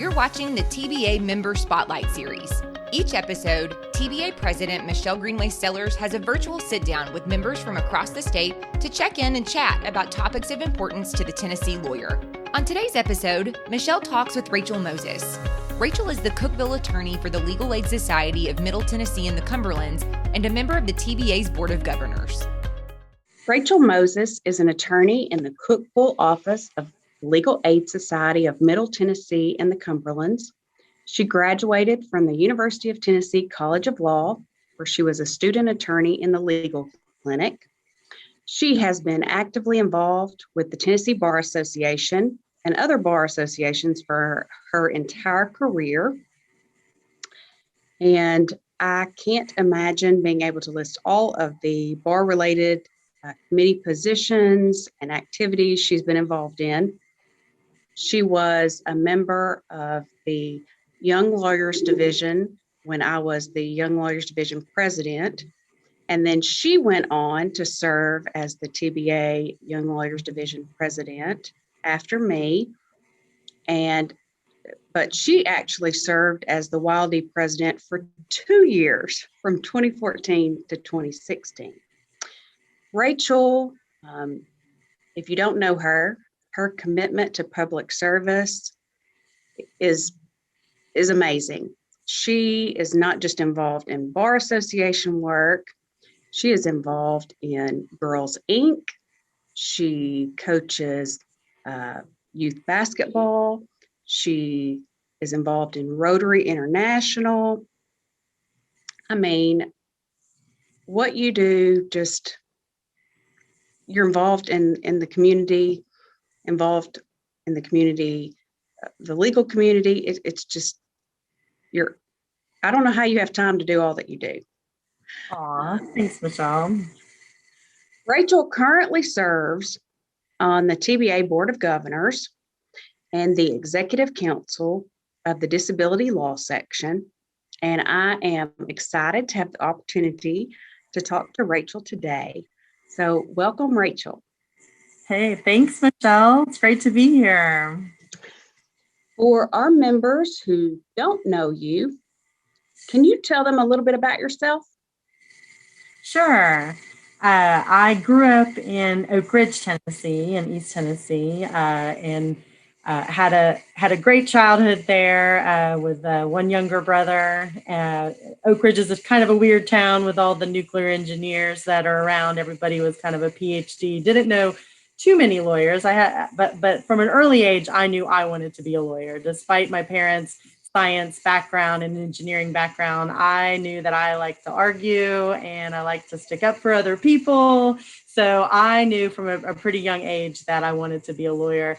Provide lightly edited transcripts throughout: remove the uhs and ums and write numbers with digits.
You're watching the TBA Member Spotlight Series. Each episode, TBA President Michelle Greenway-Sellers has a virtual sit-down with members from across the state to check in and chat about topics of importance to the Tennessee lawyer. On today's episode, Michelle talks with Rachel Moses. Rachel is the Cookeville attorney for the Legal Aid Society of Middle Tennessee and the Cumberlands and a member of the TBA's Board of Governors. Rachel Moses is an attorney in the Cookeville office of Legal Aid Society of Middle Tennessee and the Cumberlands. She graduated from the University of Tennessee College of Law, where she was a student attorney in the legal clinic. She has been actively involved with the Tennessee Bar Association and other bar associations for her entire career. And I can't imagine being able to list all of the bar-related committee positions and activities she's been involved in. She was a member of the Young Lawyers Division when I was the Young Lawyers Division president. And then she went on to serve as the TBA Young Lawyers Division president after me. But she actually served as the YLD president for 2 years, from 2014 to 2016. Rachel, if you don't know her commitment to public service is amazing. She is not just involved in bar association work. She is involved in Girls Inc. She coaches youth basketball. She is involved in Rotary International. I mean, what you do, just you're involved in the community, the legal community. It's just, I don't know how you have time to do all that you do. Aw, thanks, Michelle. Rachel currently serves on the TBA Board of Governors and the Executive Council of the Disability Law Section. And I am excited to have the opportunity to talk to Rachel today. So welcome, Rachel. Hey, thanks, Michelle. It's great to be here. For our members who don't know you, can you tell them a little bit about yourself? Sure. I grew up in Oak Ridge, Tennessee, in East Tennessee, and had a great childhood there with one younger brother. Oak Ridge is kind of a weird town with all the nuclear engineers that are around. Everybody was kind of a PhD. Didn't know too many lawyers. But from an early age, I knew I wanted to be a lawyer. Despite my parents' science background and engineering background, I knew that I liked to argue and I liked to stick up for other people. So I knew from a pretty young age that I wanted to be a lawyer.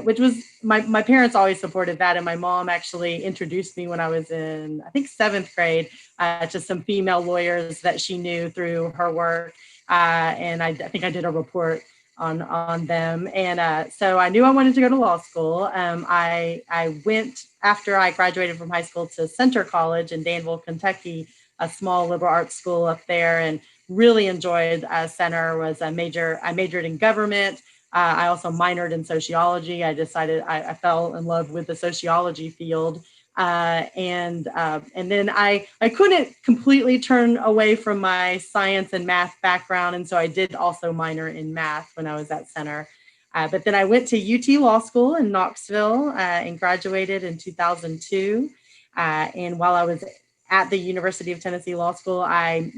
Which was my parents always supported that. And my mom actually introduced me when I was in, I think, 7th grade to some female lawyers that she knew through her work. And I think I did a report on them. And so I knew I wanted to go to law school. I went, after I graduated from high school, to Center College in Danville, Kentucky, a small liberal arts school up there, and really enjoyed Center. I majored in government. I also minored in sociology. I fell in love with the sociology field. And then I couldn't completely turn away from my science and math background. And so I did also minor in math when I was at Center. But then I went to UT Law School in Knoxville and graduated in 2002. And while I was at the University of Tennessee Law School, I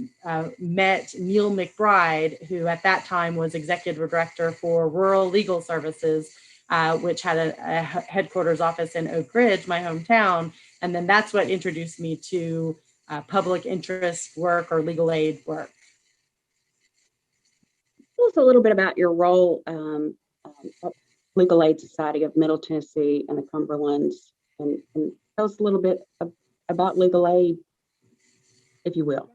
met Neil McBride, who at that time was executive director for Rural Legal Services, which had a headquarters office in Oak Ridge, my hometown. And then that's what introduced me to public interest work or legal aid work. Tell us a little bit about your role at Legal Aid Society of Middle Tennessee and the Cumberlands, and tell us a little bit about legal aid, if you will.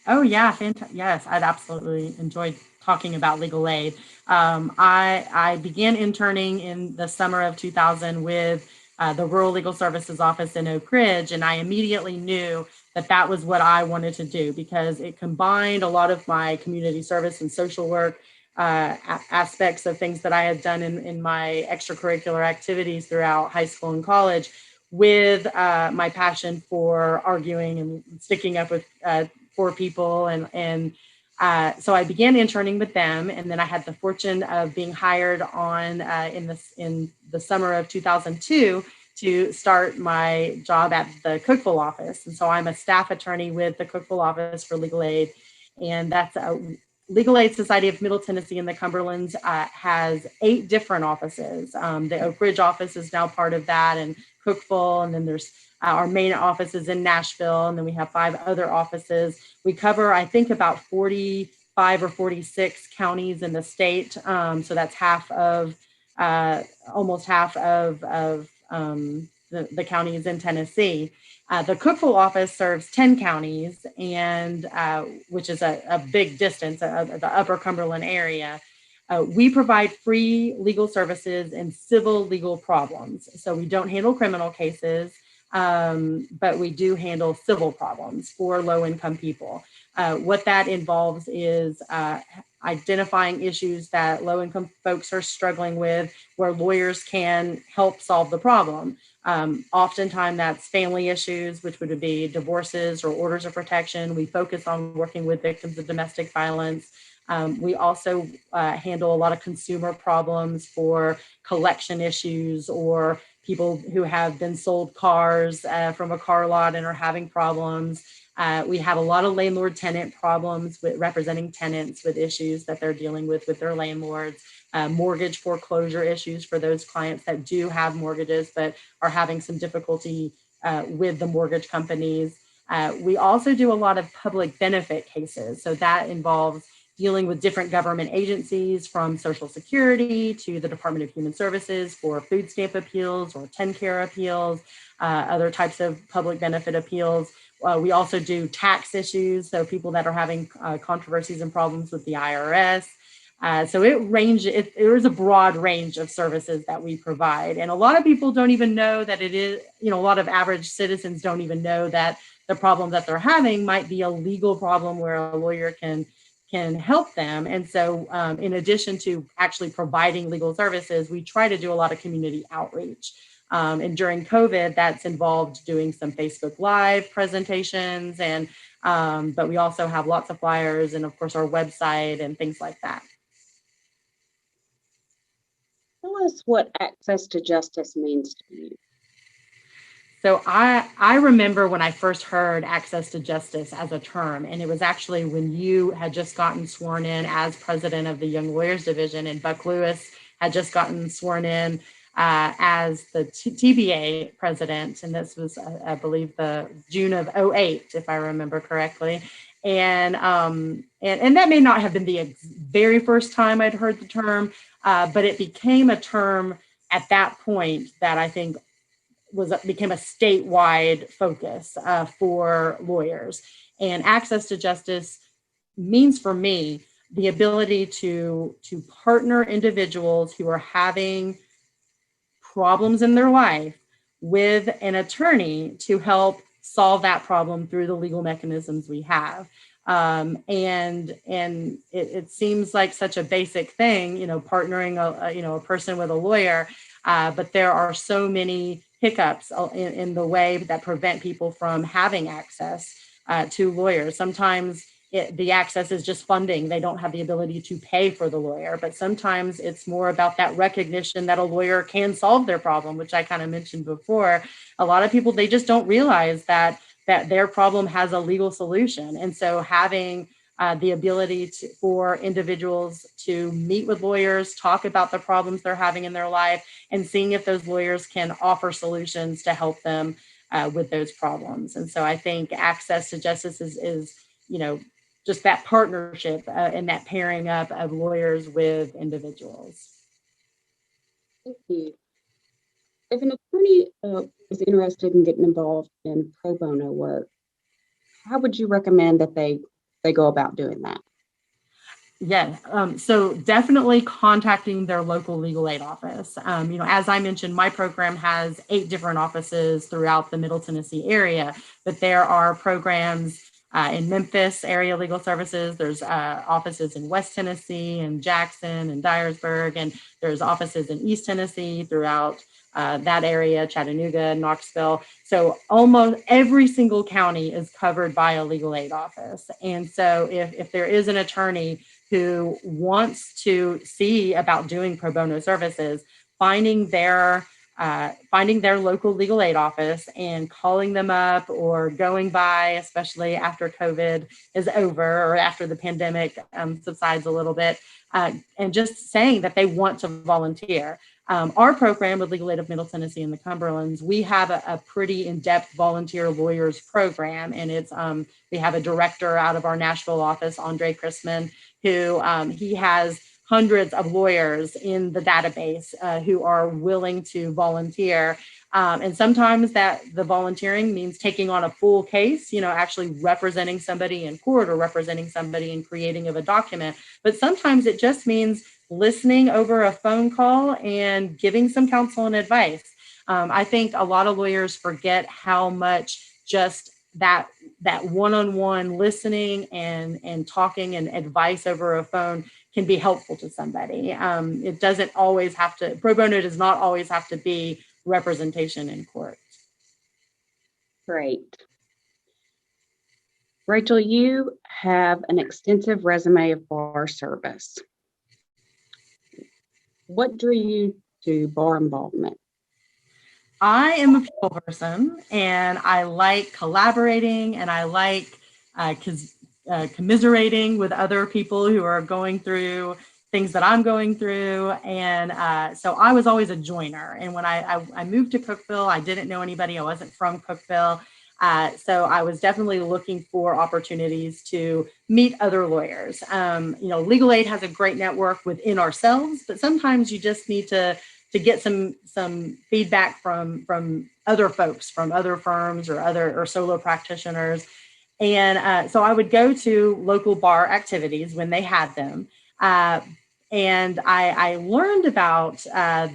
Oh, yeah. Yes, I'd absolutely enjoyed talking about legal aid. I began interning in the summer of 2000 with the Rural Legal Services office in Oak Ridge, and I immediately knew that was what I wanted to do because it combined a lot of my community service and social work aspects of things that I had done in my extracurricular activities throughout high school and college, with my passion for arguing and sticking up with poor people. So I began interning with them, and then I had the fortune of being hired on in the summer of 2002 to start my job at the Cookeville office. And so I'm a staff attorney with the Cookeville office for legal aid, and that's a Legal Aid Society of Middle Tennessee and the Cumberlands has 8 different offices. The Oak Ridge office is now part of that, and Cookeville, and then there's our main office is in Nashville, and then we have 5 other offices. We cover, I think, about 45 or 46 counties in the state. So that's almost half of the counties in Tennessee. The Cookeville office serves 10 counties, and which is a big distance, the Upper Cumberland area. We provide free legal services in civil legal problems. So we don't handle criminal cases, but we do handle civil problems for low-income people. What that involves is identifying issues that low-income folks are struggling with, where lawyers can help solve the problem. Oftentimes that's family issues, which would be divorces or orders of protection. We focus on working with victims of domestic violence. We also handle a lot of consumer problems for collection issues, or people who have been sold cars from a car lot and are having problems. We have a lot of landlord-tenant problems with representing tenants with issues that they're dealing with their landlords. Mortgage foreclosure issues for those clients that do have mortgages but are having some difficulty with the mortgage companies. We also do a lot of public benefit cases. So that involves dealing with different government agencies, from Social Security to the Department of Human Services for food stamp appeals or TennCare appeals, other types of public benefit appeals. We also do tax issues, so people that are having controversies and problems with the IRS. So there's a broad range of services that we provide. And a lot of people don't even know that it is, a lot of average citizens don't even know that the problem that they're having might be a legal problem where a lawyer can help them. And so in addition to actually providing legal services, we try to do a lot of community outreach. And during COVID, that's involved doing some Facebook Live presentations, but we also have lots of flyers and, of course, our website and things like that. Tell us what access to justice means to you. So I remember when I first heard access to justice as a term, and it was actually when you had just gotten sworn in as president of the Young Lawyers Division, and Buck Lewis had just gotten sworn in as the TBA president. And this was, I believe, the June of 2008, if I remember correctly. And that may not have been the very first time I'd heard the term, but it became a term at that point that I think became a statewide focus for lawyers. And access to justice means, for me, the ability to partner individuals who are having problems in their life with an attorney to help solve that problem through the legal mechanisms we have. And it seems like such a basic thing, partnering a person with a lawyer, but there are so many hiccups in the way that prevent people from having access to lawyers. Sometimes the access is just funding. They don't have the ability to pay for the lawyer, but sometimes it's more about that recognition that a lawyer can solve their problem, which I kind of mentioned before. A lot of people, they just don't realize that their problem has a legal solution. And so having the ability for individuals to meet with lawyers, talk about the problems they're having in their life, and seeing if those lawyers can offer solutions to help them with those problems. And so I think access to justice is just that partnership and that pairing up of lawyers with individuals. Thank you. If an attorney is interested in getting involved in pro bono work, how would you recommend that they go about doing that? Yeah, so definitely contacting their local legal aid office. As I mentioned, my program has 8 different offices throughout the Middle Tennessee area, but there are programs in Memphis area legal services. There's offices in West Tennessee and Jackson and Dyersburg, and there's offices in East Tennessee throughout that area, Chattanooga, Knoxville. So almost every single county is covered by a legal aid office. And so if there is an attorney who wants to see about doing pro bono services, finding their local legal aid office and calling them up, or going by, especially after COVID is over or after the pandemic subsides a little bit, and just saying that they want to volunteer. Our program with Legal Aid of Middle Tennessee and the Cumberlands, we have a pretty in-depth volunteer lawyers program, and it's we have a director out of our Nashville office, Andre Chrisman, who he has hundreds of lawyers in the database who are willing to volunteer. And sometimes that the volunteering means taking on a full case, actually representing somebody in court or representing somebody in creating of a document. But sometimes it just means listening over a phone call and giving some counsel and advice. I think a lot of lawyers forget how much just that one-on-one listening and talking and advice over a phone can be helpful to somebody. It doesn't always have to, pro bono does not always have to be representation in court. Great. Rachel, you have an extensive resume of bar service. What drew you to bar involvement? I am a people person, and I like collaborating, and I like commiserating with other people who are going through things that I'm going through. And so I was always a joiner. And when I moved to Cookeville, I didn't know anybody. I wasn't from Cookeville. So I was definitely looking for opportunities to meet other lawyers. Legal aid has a great network within ourselves, but sometimes you just need to get some feedback from other folks, from other firms or solo practitioners. And so I would go to local bar activities when they had them. And I learned about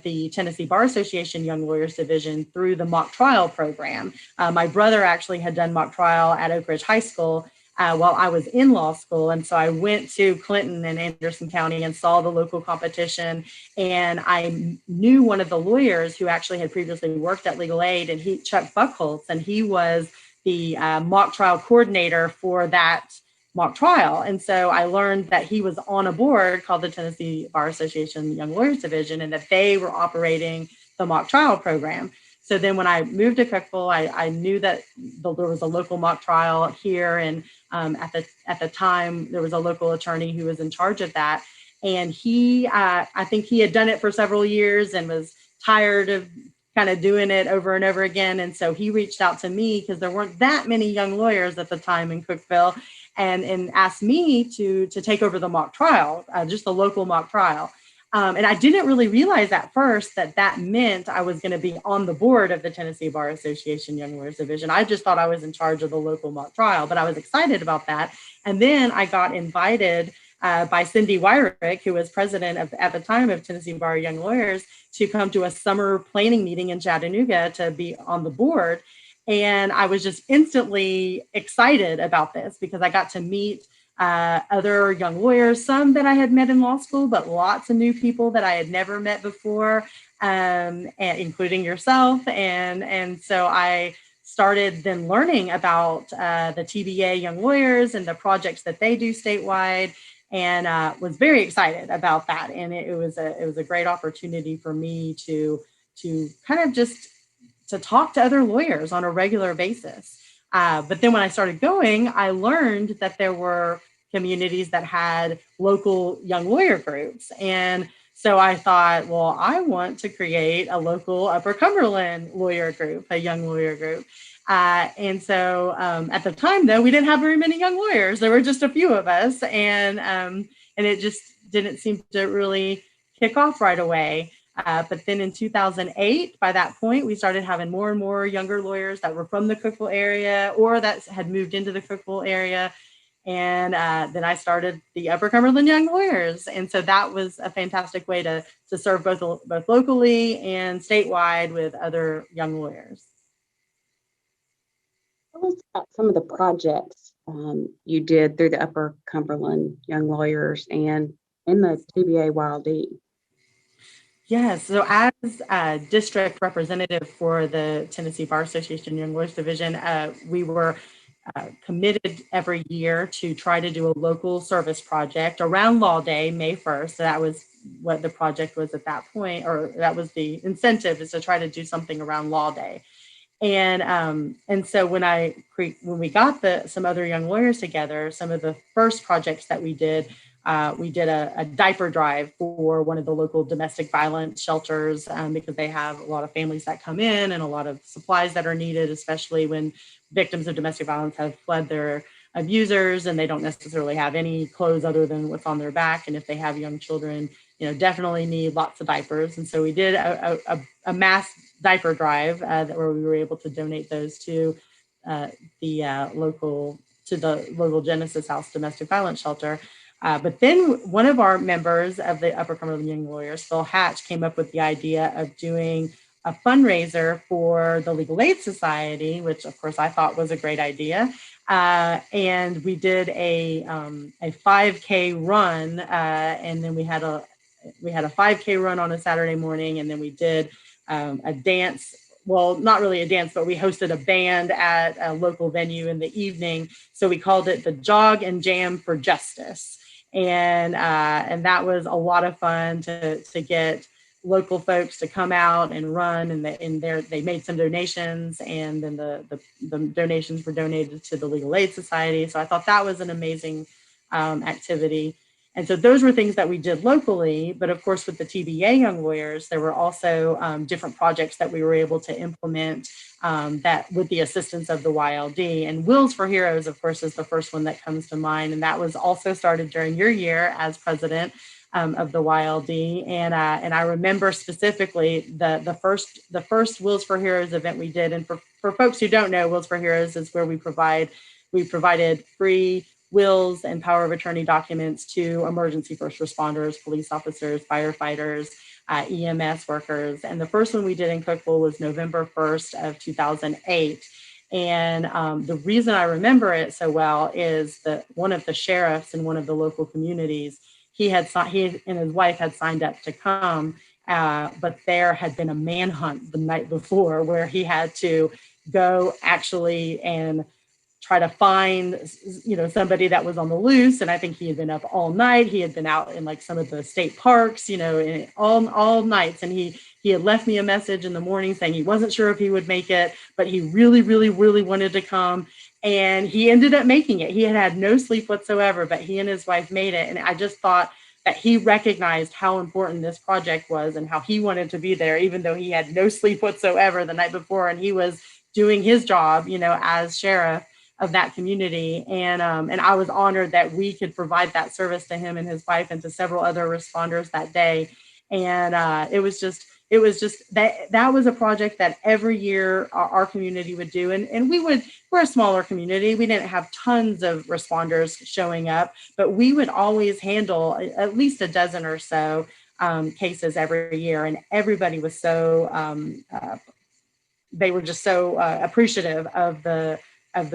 the Tennessee Bar Association Young Lawyers Division through the mock trial program. My brother actually had done mock trial at Oak Ridge High School while I was in law school. And so I went to Clinton and Anderson County and saw the local competition. And I knew one of the lawyers who actually had previously worked at Legal Aid, and Chuck Buckholtz, and he was the mock trial coordinator for that mock trial. And so I learned that he was on a board called the Tennessee Bar Association Young Lawyers Division, and that they were operating the mock trial program. So then when I moved to Cookeville, I knew that there was a local mock trial here. And at the time, there was a local attorney who was in charge of that. And I think he had done it for several years and was tired of kind of doing it over and over again. And so he reached out to me because there weren't that many young lawyers at the time in Cookeville, and asked me to take over the mock trial, just the local mock trial. And I didn't really realize at first that meant I was going to be on the board of the Tennessee Bar Association Young Lawyers Division. I just thought I was in charge of the local mock trial, but I was excited about that. And then I got invited by Cindy Wyrick, who was president at the time of Tennessee Bar Young Lawyers, to come to a summer planning meeting in Chattanooga to be on the board. And I was just instantly excited about this because I got to meet other young lawyers, some that I had met in law school, but lots of new people that I had never met before, and including yourself. And so I started then learning about the TBA Young Lawyers and the projects that they do statewide, and was very excited about that. And it was a great opportunity for me to kind of just to talk to other lawyers on a regular basis. But then when I started going, I learned that there were communities that had local young lawyer groups. And so I thought, well, I want to create a local Upper Cumberland lawyer group, a young lawyer group. And so at the time, though, we didn't have very many young lawyers. There were just a few of us. And it just didn't seem to really kick off right away. But then in 2008, by that point, we started having more and more younger lawyers that were from the Cookeville area or that had moved into the Cookeville area. And then I started the Upper Cumberland Young Lawyers. And so that was a fantastic way to serve both locally and statewide with other young lawyers. Tell us about some of the projects you did through the Upper Cumberland Young Lawyers and in the TBA Wild D. Yes. So as district representative for the Tennessee Bar Association Young Lawyers Division, we were committed every year to try to do a local service project around Law Day, May 1st. So that was what the project was at that point, or that was the incentive, is to try to do something around Law Day. And so when we got some other young lawyers together, some of the first projects that we did a diaper drive for one of the local domestic violence shelters, because they have a lot of families that come in and a lot of supplies that are needed, especially when victims of domestic violence have fled their abusers and they don't necessarily have any clothes other than what's on their back. And if they have young children, definitely need lots of diapers. And so we did a mass diaper drive where we were able to donate those to the local Genesis House domestic violence shelter. But then one of our members of the Upper Cumberland Young Lawyers, Phil Hatch, came up with the idea of doing a fundraiser for the Legal Aid Society, which of course I thought was a great idea. And we did a 5K run, and then we had a 5K run on a Saturday morning, and then we did a dance. Well, not really a dance, but we hosted a band at a local venue in the evening. So we called it the Jog and Jam for Justice. And that was a lot of fun to get local folks to come out and run, and they made some donations, and then the donations were donated to the Legal Aid Society. So I thought that was an amazing activity. And so those were things that we did locally. But of course, with the TBA Young Lawyers, there were also different projects that we were able to implement that with the assistance of the YLD. And Wills for Heroes, of course, is the first one that comes to mind. And that was also started during your year as president of the YLD. And I remember specifically the first Wills for Heroes event we did. And for folks who don't know, Wills for Heroes is where we provided free wills and power of attorney documents to emergency first responders, police officers, firefighters, EMS workers. And the first one we did in Cookeville was November 1st of 2008. And the reason I remember it so well is that one of the sheriffs in one of the local communities, he and his wife had signed up to come, but there had been a manhunt the night before where he had to go actually and try to find, somebody that was on the loose. And I think he had been up all night. He had been out in like some of the state parks, all nights. And he had left me a message in the morning saying he wasn't sure if he would make it, but he really, really, really wanted to come. And he ended up making it. He had no sleep whatsoever, but he and his wife made it. And I just thought that he recognized how important this project was and how he wanted to be there, even though he had no sleep whatsoever the night before. And he was doing his job, as sheriff of that community. And I was honored that we could provide that service to him and his wife and to several other responders that day. And it was just that was a project that every year our community would do. And we're a smaller community. We didn't have tons of responders showing up, but we would always handle at least a dozen or so cases every year. And everybody was they were just so appreciative of the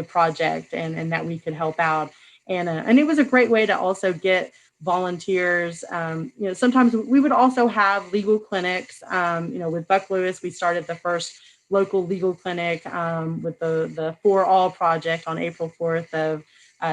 project and that we could help out. And it was a great way to also get volunteers. Sometimes we would also have legal clinics. With Buck Lewis, we started the first local legal clinic with the For All project on April 4th of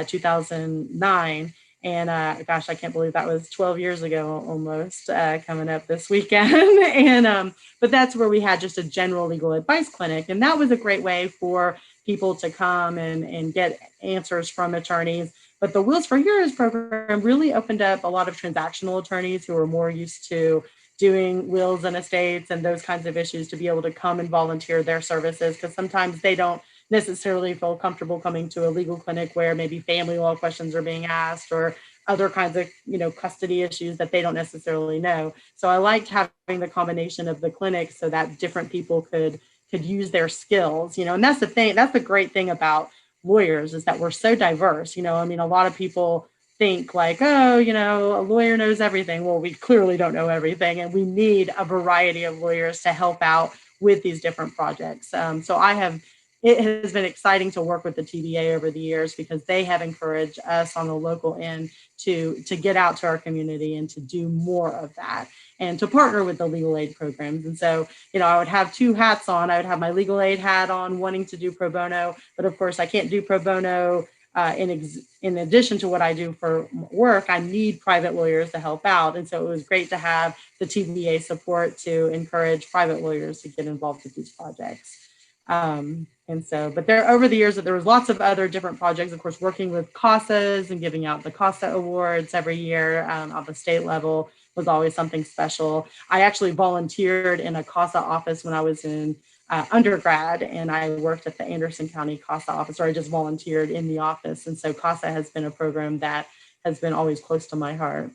2009. And gosh, I can't believe that was 12 years ago almost, coming up this weekend. And but that's where we had just a general legal advice clinic. And that was a great way for people to come and get answers from attorneys. But the Wills for Heroes program really opened up a lot of transactional attorneys who are more used to doing wills and estates and those kinds of issues to be able to come and volunteer their services, because sometimes they don't necessarily feel comfortable coming to a legal clinic where maybe family law questions are being asked or other kinds of custody issues that they don't necessarily know. So I liked having the combination of the clinic so that different people could use their skills, and that's the great thing about lawyers, is that we're so diverse. A lot of people think like, oh, a lawyer knows everything. Well, we clearly don't know everything, and we need a variety of lawyers to help out with these different projects. So I have it has been exciting to work with the TBA over the years because they have encouraged us on the local end to get out to our community and to do more of that and to partner with the legal aid programs. And so, I would have two hats on. I would have my legal aid hat on, wanting to do pro bono, but of course I can't do pro bono in addition to what I do for work. I need private lawyers to help out. And so it was great to have the TBA support to encourage private lawyers to get involved with these projects. But over the years, there was lots of other different projects, of course, working with CASAs and giving out the CASA awards every year at the state level was always something special. I actually volunteered in a CASA office when I was in undergrad, and I worked at the Anderson County CASA office, or I just volunteered in the office. And so CASA has been a program that has been always close to my heart.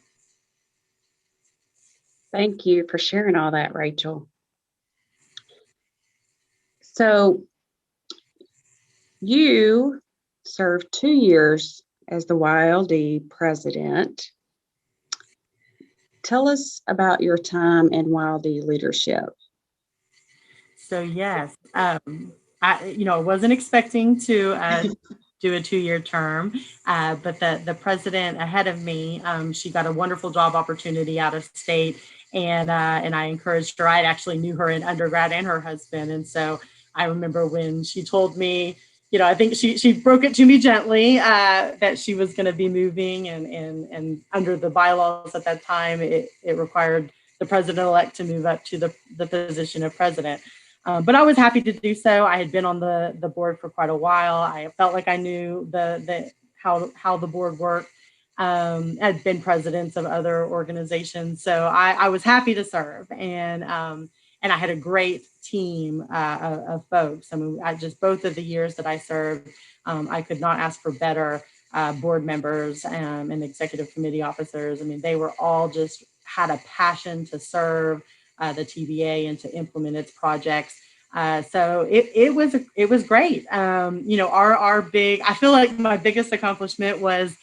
Thank you for sharing all that, Rachel. So you served 2 years as the YLD president. Tell us about your time in YLD leadership. So yes, I wasn't expecting to do a 2-year term, but the president ahead of me, she got a wonderful job opportunity out of state, and I encouraged her. I actually knew her in undergrad and her husband, and so I remember when she told me, I think she broke it to me gently that she was going to be moving, and under the bylaws at that time, it required the president-elect to move up to the position of president. But I was happy to do so. I had been on the board for quite a while. I felt like I knew how the board worked. I'd been presidents of other organizations, so I was happy to serve, and I had a great team of folks. I mean, both of the years that I served, I could not ask for better board members and executive committee officers. I mean, they were all just had a passion to serve the TBA and to implement its projects. So it was great. I feel like my biggest accomplishment was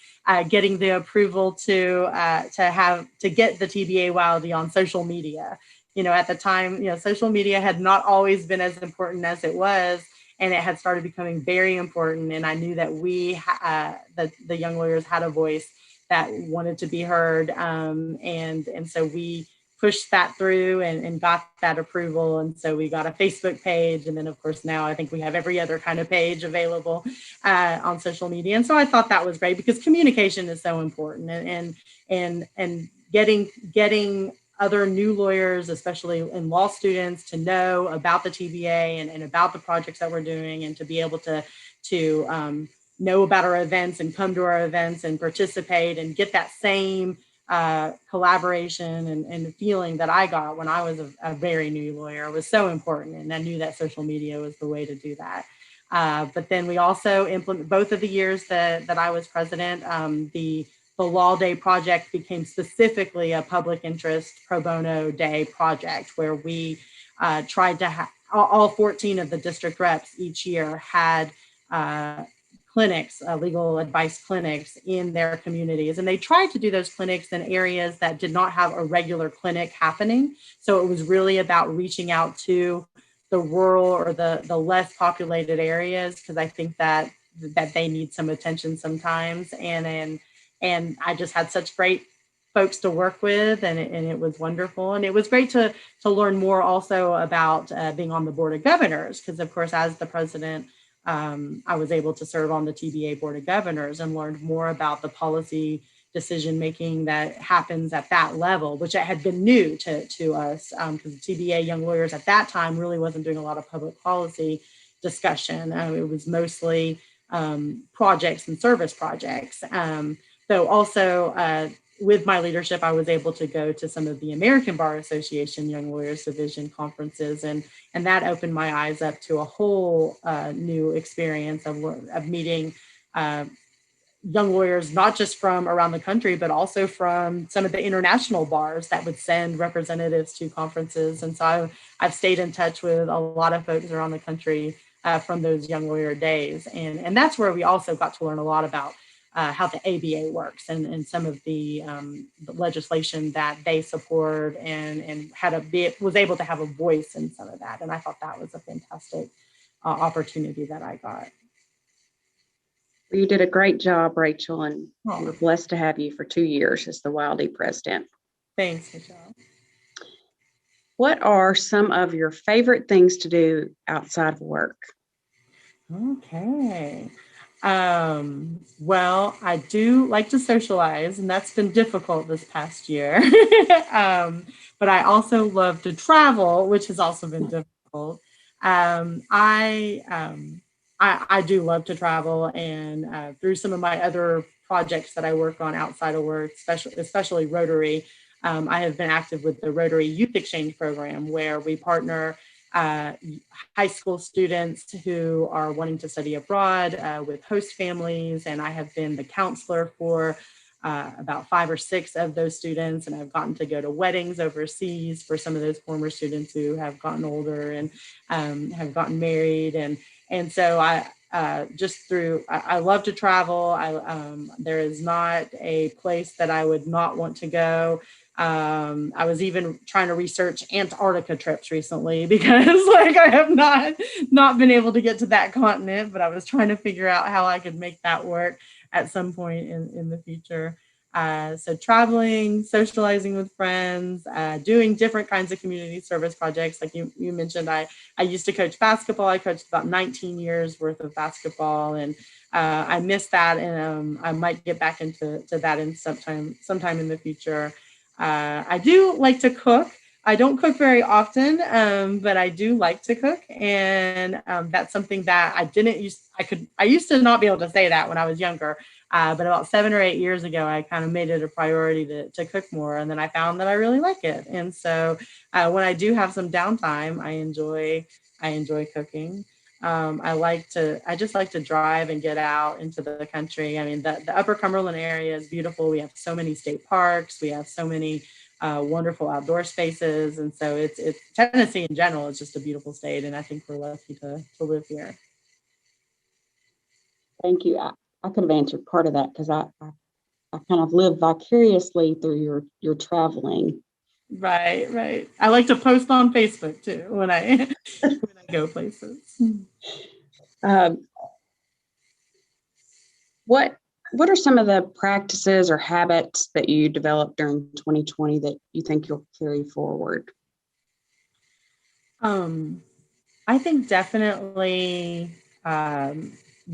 getting the approval to get the TBA YLD on social media. At the time, social media had not always been as important as it was, and it had started becoming very important. And I knew that the young lawyers had a voice that wanted to be heard, and so we pushed that through and got that approval. And so we got a Facebook page. And then, of course, now I think we have every other kind of page available on social media. And so I thought that was great because communication is so important, and getting other new lawyers, especially in law students, to know about the TBA and about the projects that we're doing, and to be able to know about our events and come to our events and participate and get that same collaboration and feeling that I got when I was a very new lawyer was so important. And I knew that social media was the way to do that. But then we also implement both of the years that I was president, the Law Day project became specifically a public interest pro bono day project where we tried to have all 14 of the district reps each year had clinics, legal advice clinics in their communities. And they tried to do those clinics in areas that did not have a regular clinic happening. So it was really about reaching out to the rural or the less populated areas, because I think that they need some attention sometimes. And I just had such great folks to work with, and it was wonderful. And it was great to learn more also about being on the Board of Governors, because of course, as the president, I was able to serve on the TBA Board of Governors and learned more about the policy decision making that happens at that level, which had been new to us, because the TBA Young Lawyers at that time really wasn't doing a lot of public policy discussion. It was mostly projects and service projects. So also with my leadership, I was able to go to some of the American Bar Association Young Lawyers Division conferences, and that opened my eyes up to a whole new experience of meeting young lawyers, not just from around the country, but also from some of the international bars that would send representatives to conferences. And so I've stayed in touch with a lot of folks around the country from those young lawyer days. And that's where we also got to learn a lot about how the ABA works and some of the legislation that they support, and was able to have a voice in some of that. And I thought that was a fantastic opportunity that I got. Well, you did a great job, Rachel, and Oh, we're blessed to have you for 2 years as the Wildy president. thanks, Michelle. What are some of your favorite things to do outside of work? Okay. Well, I do like to socialize, and that's been difficult this past year. But I also love to travel, which has also been difficult. Um, I, um, I do love to travel, and through some of my other projects that I work on outside of work, especially Rotary, I have been active with the Rotary Youth Exchange Program, where we partner uh, high school students who are wanting to study abroad with host families. And I have been the counselor for about 5 or 6 of those students. And I've gotten to go to weddings overseas for some of those former students who have gotten older and have gotten married. And so I love to travel. There is not a place that I would not want to go. I was even trying to research Antarctica trips recently because like I have not been able to get to that continent, but I was trying to figure out how I could make that work at some point in the future. So traveling, socializing with friends, doing different kinds of community service projects. Like you mentioned, I used to coach basketball. I coached about 19 years worth of basketball, and I miss that. And I might get back into that in sometime in the future. I do like to cook. I don't cook very often, but I do like to cook, and that's something that I used to not be able to say that when I was younger, but about 7 or 8 years ago, I kind of made it a priority to cook more, and then I found that I really like it. And so when I do have some downtime, I enjoy cooking. I just like to drive and get out into the country. I mean, the Upper Cumberland area is beautiful. We have so many state parks. We have so many wonderful outdoor spaces. And so it's Tennessee in general is just a beautiful state. And I think we're lucky to live here. Thank you. I could have answered part of that because I kind of live vicariously through your traveling. Right. I like to post on Facebook too when I go places. What are some of the practices or habits that you developed during 2020 that you think you'll carry forward? I think definitely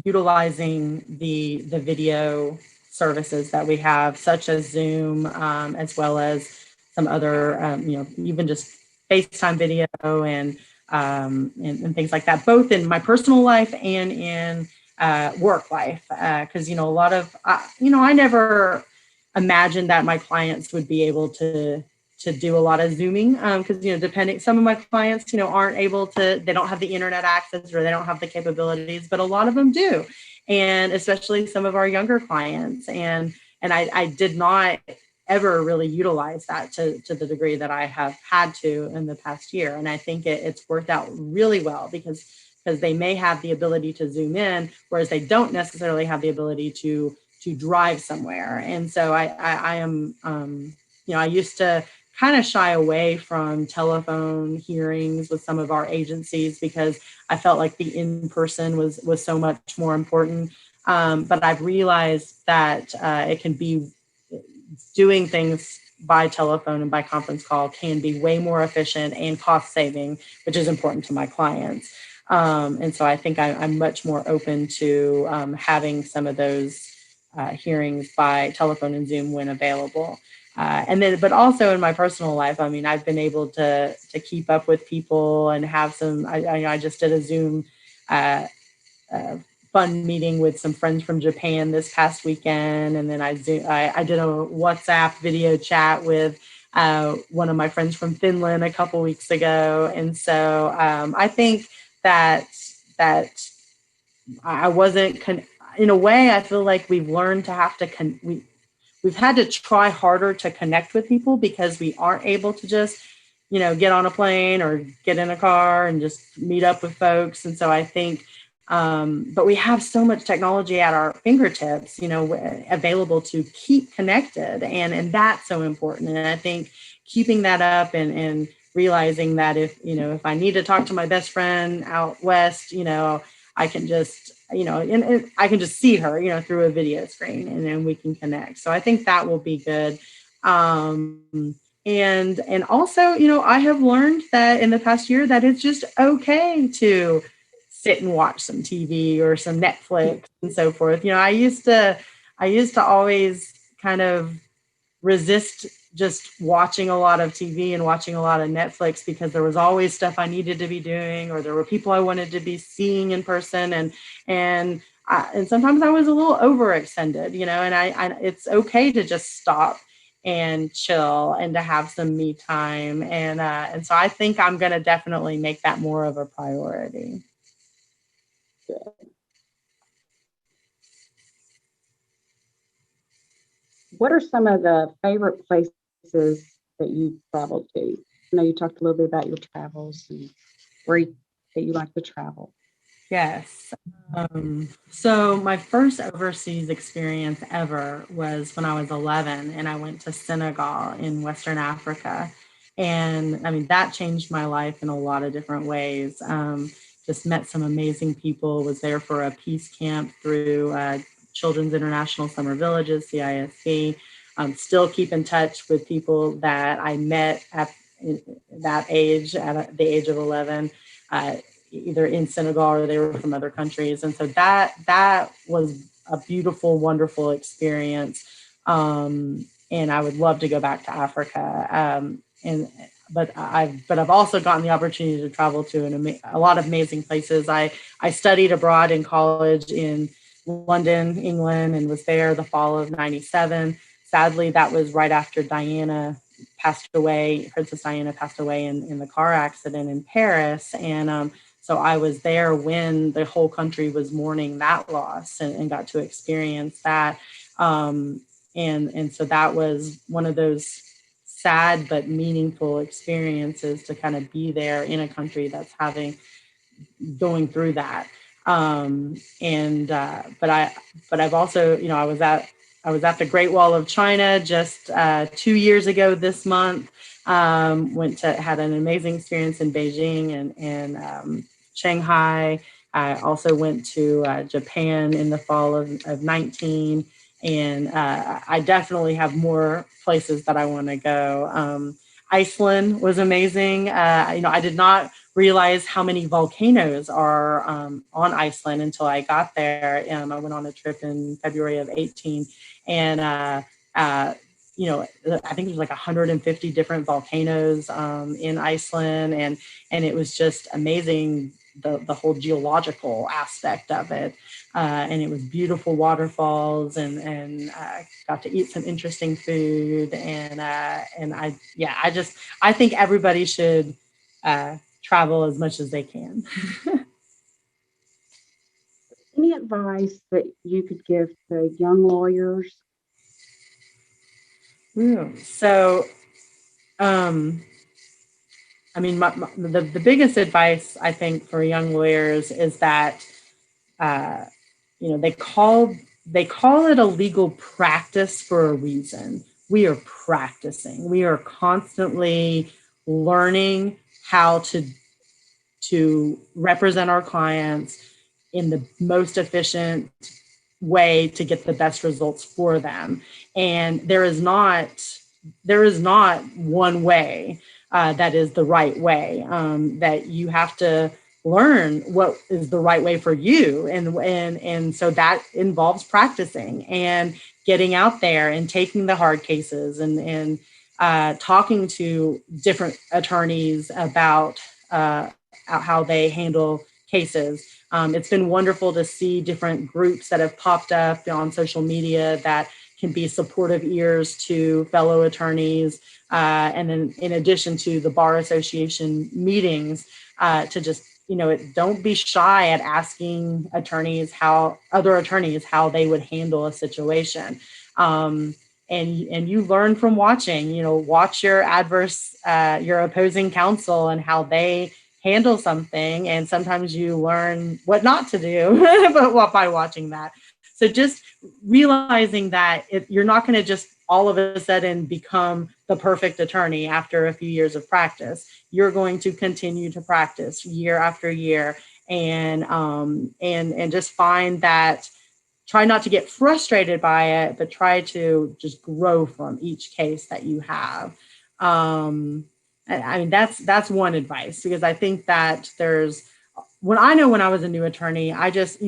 utilizing the video services that we have, such as Zoom, as well as some other, even just FaceTime video and things like that, both in my personal life and in work life. Because, a lot of, I never imagined that my clients would be able to do a lot of Zooming because, depending, some of my clients, aren't able to, they don't have the internet access or they don't have the capabilities, but a lot of them do. And especially some of our younger clients. And I did not ever really utilize that to the degree that I have had to in the past year. And I think it's worked out really well because they may have the ability to Zoom in, whereas they don't necessarily have the ability to drive somewhere. And so I am, I used to kind of shy away from telephone hearings with some of our agencies because I felt like the in-person was so much more important. But I've realized that it can be doing things by telephone and by conference call can be way more efficient and cost saving, which is important to my clients. And so I think I'm much more open to having some of those hearings by telephone and Zoom when available. But also in my personal life, I mean, I've been able to keep up with people and have some, I just did a Zoom fun meeting with some friends from Japan this past weekend. And then I did a WhatsApp video chat with one of my friends from Finland a couple weeks ago. And so I think that I wasn't, in a way, I feel like we've learned to have to, we've had to try harder to connect with people because we aren't able to just, get on a plane or get in a car and just meet up with folks. And so I think, but we have so much technology at our fingertips, available to keep connected. And that's so important. And I think keeping that up and realizing that if I need to talk to my best friend out west, I can just, and I can just see her, through a video screen, and then we can connect. So I think that will be good. And also, I have learned that in the past year that it's just okay to sit and watch some TV or some Netflix and so forth. I used to always kind of resist just watching a lot of TV and watching a lot of Netflix, because there was always stuff I needed to be doing, or there were people I wanted to be seeing in person, and sometimes I was a little overextended, and I it's okay to just stop and chill and to have some me time, and so I think I'm going to definitely make that more of a priority. What are some of the favorite places that you traveled to? I know you talked a little bit about your travels and that you like to travel. Yes. So my first overseas experience ever was when I was 11, and I went to Senegal in Western Africa. And I mean, that changed my life in a lot of different ways. Just met some amazing people, was there for a peace camp through Children's International Summer Villages, CISC. Still keep in touch with people that I met at that age, at the age of 11. Either in Senegal or they were from other countries. And so that was a beautiful, wonderful experience. And I would love to go back to Africa. But I've also gotten the opportunity to travel to a lot of amazing places. I studied abroad in college in London, England, and was there the fall of '97. Sadly, that was right after Diana passed away. Princess Diana passed away in the car accident in Paris. And so I was there when the whole country was mourning that loss, and got to experience that. And so that was one of those sad but meaningful experiences, to kind of be there in a country that's going through that. But I've also, I was at the Great Wall of China just 2 years ago this month. Had an amazing experience in Beijing and Shanghai. I also went to Japan in the fall of 19, and I definitely have more places that I want to go. Iceland was amazing. I did not realize how many volcanoes are on Iceland until I got there. I went on a trip in February of 18, and I think there's like 150 different volcanoes in Iceland, and it was just amazing, the whole geological aspect of it. And it was beautiful waterfalls, and got to eat some interesting food. And I think everybody should travel as much as they can. Any advice that you could give to young lawyers? So, I mean, the biggest advice I think for young lawyers is that, they call it a legal practice for a reason. We are practicing. We are constantly learning how to represent our clients in the most efficient way to get the best results for them. And there is not one way that is the right way. That you have to learn what is the right way for you, and so that involves practicing and getting out there and taking the hard cases, and talking to different attorneys about how they handle cases. It's been wonderful to see different groups that have popped up on social media that can be supportive ears to fellow attorneys. And then in addition to the Bar Association meetings, to just, don't be shy at asking other attorneys how they would handle a situation. And you learn from watching, watch your opposing counsel and how they handle something. And sometimes you learn what not to do by watching that. So just realizing that you're not going to just all of a sudden become the perfect attorney after a few years of practice. You're going to continue to practice year after year, and just find that, try not to get frustrated by it, but try to just grow from each case that you have. I mean, that's one advice, because I think that when I was a new attorney, I just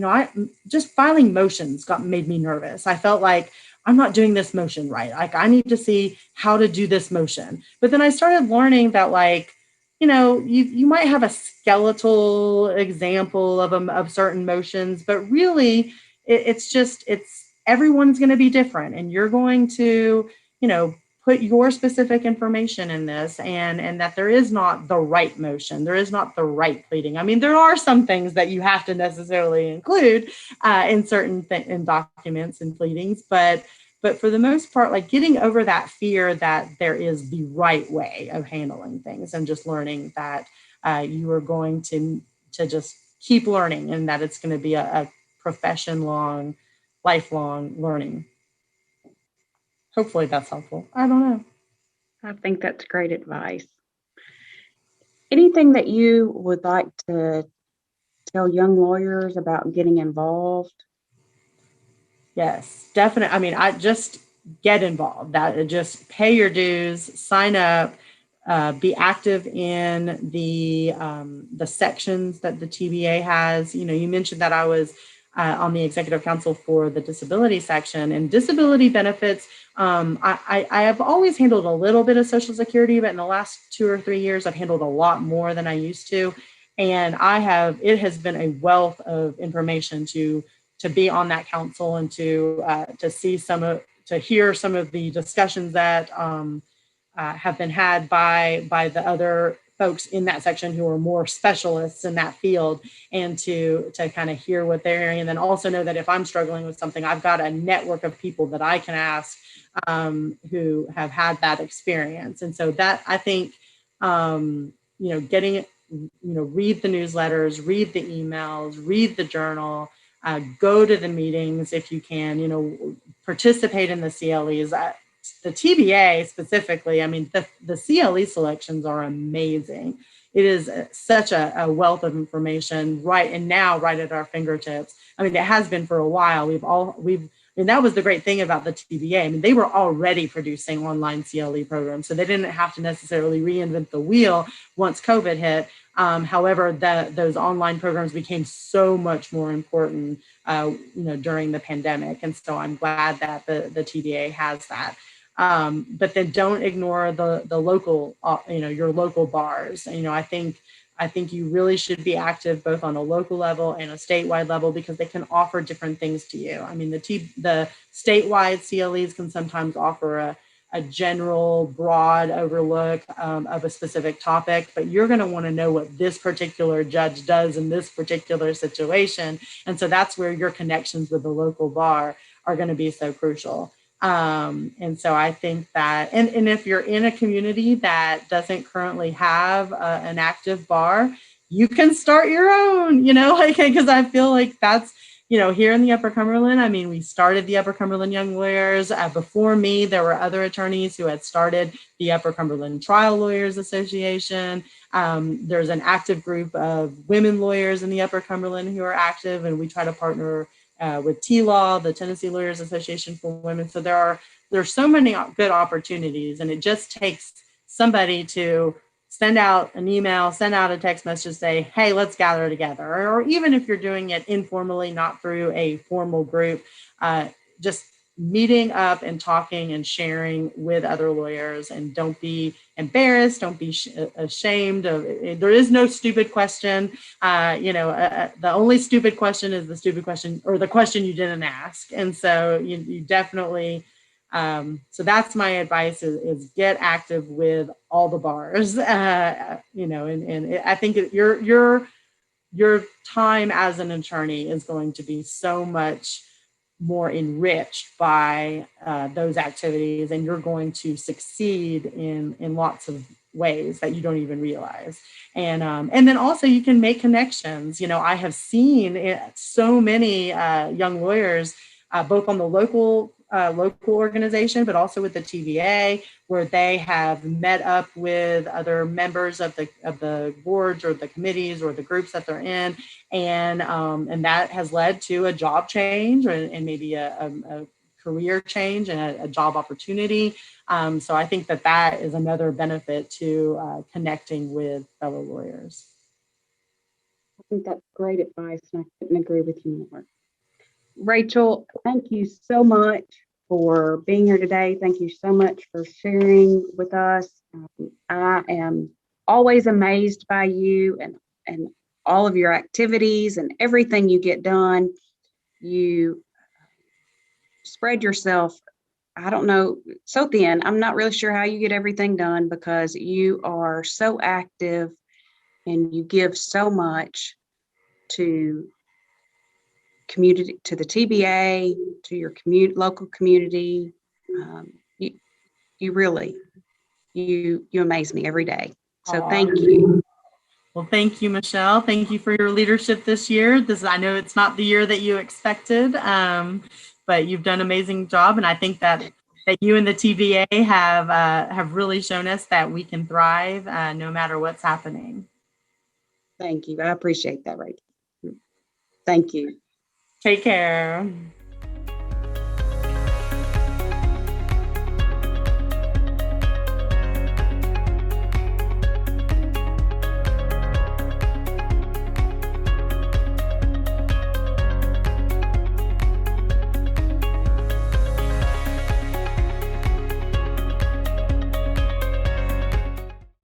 filing motions made me nervous. I felt like I'm not doing this motion right. Like, I need to see how to do this motion. But then I started learning that, like, you might have a skeletal example of certain motions, but really it's everyone's going to be different, and you're going to, put your specific information in this, and that there is not the right motion. There is not the right pleading. I mean, there are some things that you have to necessarily include in certain in documents and pleadings, but for the most part, like, getting over that fear that there is the right way of handling things, and just learning that you are going to just keep learning, and that it's going to be a profession-long, lifelong learning. Hopefully that's helpful. I don't know. I think that's great advice. Anything that you would like to tell young lawyers about getting involved? Yes, definitely. I mean, I just get involved. Just pay your dues, sign up, be active in the sections that the TBA has. You mentioned that I was on the executive council for the disability section, and disability benefits. I have always handled a little bit of Social Security, but in the last 2 or 3 years, I've handled a lot more than I used to. And it has been a wealth of information to be on that council, and to hear some of the discussions that have been had by the other folks in that section who are more specialists in that field, and to kind of hear what they're hearing. And then also know that if I'm struggling with something, I've got a network of people that I can ask who have had that experience. And so that, I think, getting it, read the newsletters, read the emails, read the journal, go to the meetings if you can, participate in the CLEs. The TBA specifically, I mean, the CLE selections are amazing. It is such a wealth of information right at our fingertips. I mean, it has been for a while. And that was the great thing about the TBA. I mean, they were already producing online CLE programs, so they didn't have to necessarily reinvent the wheel once COVID hit. However, those online programs became so much more important, during the pandemic. And so I'm glad that the TBA has that. But then don't ignore the local, your local bars. I think you really should be active both on a local level and a statewide level, because they can offer different things to you. I mean, the statewide CLEs can sometimes offer a general, broad overlook of a specific topic, but you're going to want to know what this particular judge does in this particular situation. And so that's where your connections with the local bar are going to be so crucial. And so I think that, and if you're in a community that doesn't currently have an active bar, you can start your own, because I feel like that's, here in the Upper Cumberland, I mean, we started the Upper Cumberland Young Lawyers. Before me, there were other attorneys who had started the Upper Cumberland Trial Lawyers Association. There's an active group of women lawyers in the Upper Cumberland who are active, and we try to partner with TLAW, the Tennessee Lawyers Association for Women. So there's so many good opportunities, and it just takes somebody to send out an email, send out a text message, say, hey, let's gather together. Or even if you're doing it informally, not through a formal group, just meeting up and talking and sharing with other lawyers. And don't be embarrassed. Don't be ashamed. There is no stupid question. The only stupid question is the stupid question, or the question you didn't ask. And so you definitely, so that's my advice is get active with all the bars, and I think your time as an attorney is going to be so much more enriched by those activities, and you're going to succeed in lots of ways that you don't even realize. And then also you can make connections. I have seen so many young lawyers, both on the local local organization, but also with the TBA, where they have met up with other members of the boards or the committees or the groups that they're in, and that has led to a job change and maybe a career change and a job opportunity. So I think that is another benefit to connecting with fellow lawyers. I think that's great advice, and I couldn't agree with you more. Rachel, thank you so much for being here today. Thank you so much for sharing with us. I am always amazed by you and all of your activities and everything you get done. You spread yourself, I don't know, so thin. I'm not really sure how you get everything done because you are so active and you give so much to community, to the TBA, to your local community. You really, you amaze me every day. So thank you. Well, thank you, Michelle. Thank you for your leadership this year. I know it's not the year that you expected, but you've done an amazing job. And I think that you and the TBA have really shown us that we can thrive no matter what's happening. Thank you. I appreciate that, Rachel. Thank you. Take care.